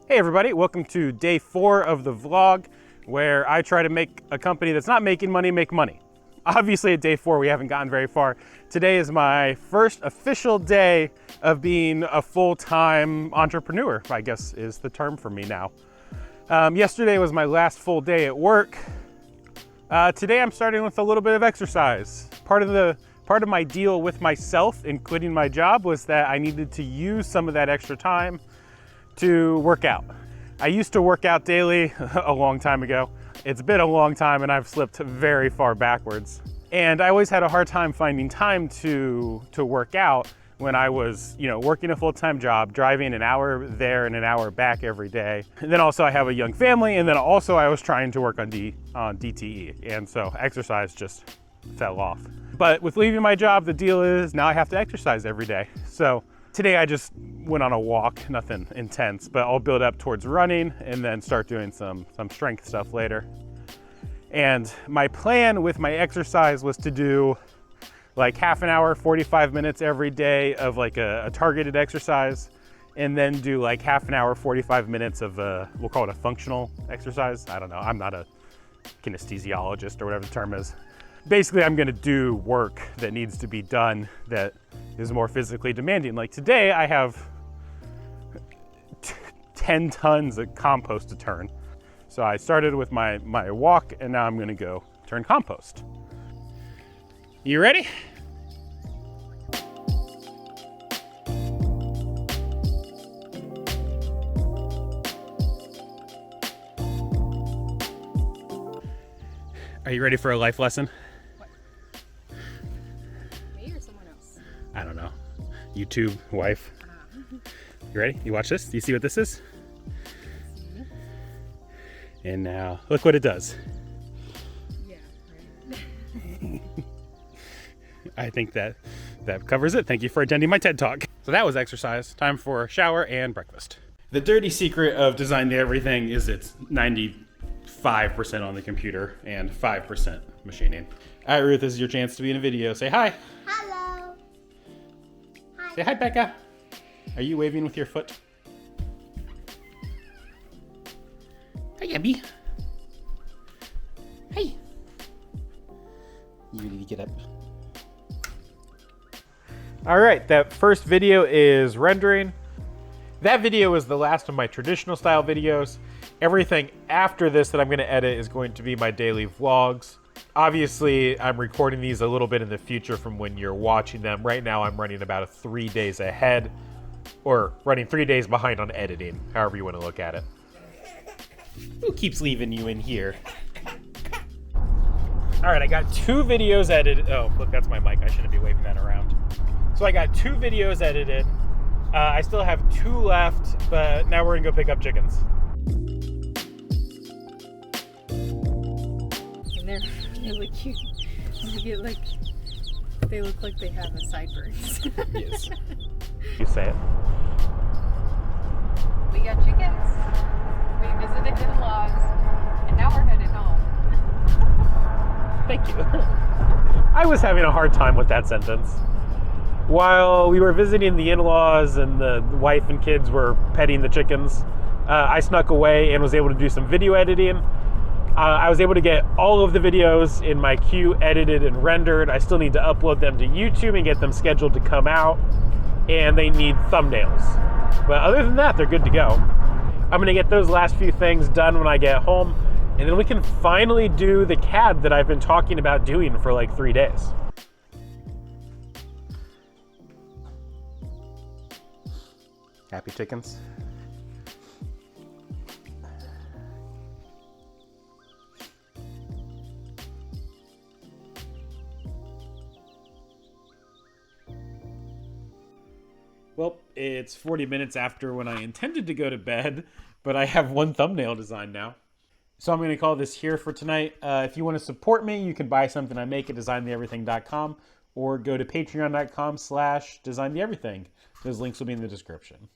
Hey everybody, welcome to day 4 of the vlog where I try to make a company that's not making money make money. Obviously at day 4 we haven't gotten very far. Today is my first official day of being a full-time entrepreneur, I guess is the term for me now. Yesterday was my last full day at work. Today I'm starting with a little bit of exercise. Part of my deal with myself in quitting my job was that I needed to use some of that extra time to work out. I used to work out daily a long time ago. It's been a long time and I've slipped very far backwards. And I always had a hard time finding time to work out when I was, working a full-time job, driving an hour there and an hour back every day. And then also I have a young family, and then also I was trying to work on DTE. And so exercise just fell off. But with leaving my job, the deal is now I have to exercise every day. So today I just went on a walk, nothing intense, but I'll build up towards running and then start doing some strength stuff later. And my plan with my exercise was to do like half an hour, 45 minutes every day of like a targeted exercise, and then do like half an hour, 45 minutes of we'll call it a functional exercise. I don't know, I'm not a kinesthesiologist or whatever the term is. Basically, I'm gonna do work that needs to be done that is more physically demanding. Like today, I have 10 tons of compost to turn. So I started with my walk, and now I'm gonna go turn compost. You ready? Are you ready for a life lesson? I don't know. YouTube, wife. You ready? You watch this? Do you see what this is? And now, look what it does. Yeah, right. I think that covers it. Thank you for attending my TED Talk. So that was exercise. Time for a shower and breakfast. The dirty secret of Design to Everything is it's 95% on the computer and 5% machining. All right, Ruth, this is your chance to be in a video. Say hi. Hello. Hi. Say hi, Becca. Are you waving with your foot? Hi, Abby. Hey. You need to get up. All right, that first video is rendering. That video is the last of my traditional style videos. Everything after this that I'm gonna edit is going to be my daily vlogs. Obviously, I'm recording these a little bit in the future from when you're watching them. Right now, I'm running about 3 days ahead, or running 3 days behind on editing, however you want to look at it. Who keeps leaving you in here? All right, I got 2 videos edited. Oh, look, that's my mic. I shouldn't be waving that around. So I got 2 videos edited. I still have 2 left, but now we're gonna go pick up chickens. And they're really cute. They look like they have a sideburns. Yes. You say it. We got chickens, we visited in-laws, and now we're headed home. Thank you. I was having a hard time with that sentence. While we were visiting the in-laws and the wife and kids were petting the chickens, I snuck away and was able to do some video editing. I was able to get all of the videos in my queue edited and rendered. I still need to upload them to YouTube and get them scheduled to come out, and they need thumbnails. But other than that, they're good to go. I'm gonna get those last few things done when I get home, and then we can finally do the CAD that I've been talking about doing for like 3 days. Happy chickens? Well, it's 40 minutes after when I intended to go to bed, but I have 1 thumbnail design now. So I'm going to call this here for tonight. If you want to support me, you can buy something I make at designtheeverything.com or go to patreon.com/designtheeverything. Those links will be in the description.